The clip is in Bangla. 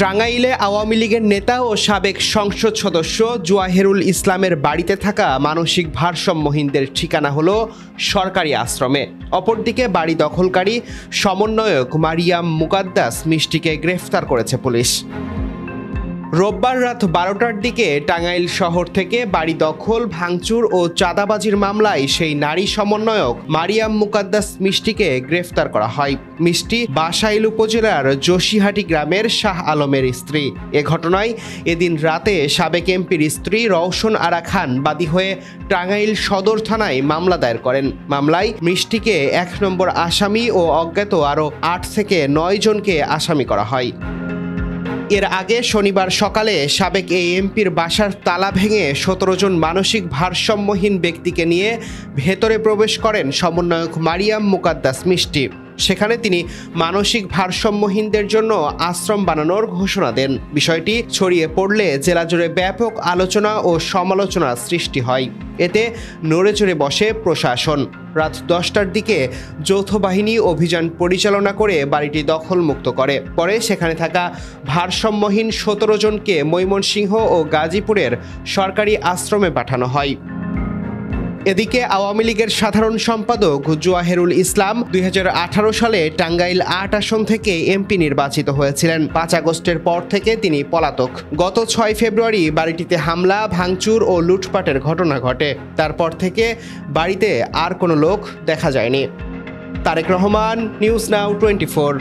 টাঙ্গাইলে আওয়ামী লীগের নেতা ও সাবেক সংসদ সদস্য জোয়াহেরুল ইসলামের বাড়িতে থাকা মানসিক ভারসাম্যহীনদের ঠিকানা হলো সরকারি আশ্রমে। অপরদিকে বাড়ি দখলকারী সমন্বয়ক মারিয়াম মুকাদ্দাস মিষ্টিকে গ্রেফতার করেছে পুলিশ। রোববার রাত 12টার দিকে টাঙ্গাইল শহর থেকে বাড়ি দখল, ভাঙচুর ও চাঁদাবাজির মামলায় সেই নারী সমন্বয়ক মারিয়াম মুকাদ্দাস মিষ্টিকে গ্রেফতার করা হয়। মিষ্টি বাসাইল উপজেলার যোশীহাটি গ্রামের শাহ আলমের স্ত্রী। এ ঘটনায় এদিন রাতে সাবেক এমপির স্ত্রী রওশন আরা খান বাদী হয়ে টাঙ্গাইল সদর থানায় মামলা দায়ের করেন। মামলায় মিষ্টিকে 1 নম্বর আসামি ও অজ্ঞাত আরও 8 থেকে 9 জনকে আসামি করা হয়। এর আগে শনিবার সকালে সাবেক এই এমপির বাসার তালা ভেঙে 17 জন মানসিক ভারসাম্যহীন ব্যক্তিকে নিয়ে ভেতরে প্রবেশ করেন সমন্বয়ক মারিয়াম মুকাদ্দাস মিষ্টি। সেখানে তিনি মানসিক ভারসাম্যহীনদের জন্য আশ্রম বানানোর ঘোষণা দেন। বিষয়টি ছড়িয়ে পড়লে জেলা জুড়ে ব্যাপক আলোচনা ও সমালোচনার সৃষ্টি হয়। এতে নড়েচড়ে বসে প্রশাসন। রাত 10টার দিকে যৌথ বাহিনী অভিযান পরিচালনা করে বাড়িটি দখলমুক্ত করে। পরে সেখানে থাকা ভারসাম্যহীন 17 জনকে ময়মনসিংহ ও গাজীপুরের সরকারি আশ্রমে পাঠানো হয়। এদিকে আওয়ামী লীগের সাধারণ সম্পাদক জোয়াহেরুল ইসলাম 2018 সালে টাঙ্গাইল 8 আসন থেকে এমপি নির্বাচিত হয়েছিলেন। 5 আগস্টের পর থেকে তিনি পলাতক। গত 6 ফেব্রুয়ারি বাড়িটিতে হামলা, ভাঙচুর ও লুটপাটের ঘটনা ঘটে। তারপর থেকে বাড়িতে আর কোনো লোক দেখা যায়নি। Tarek Rahman, news now 24।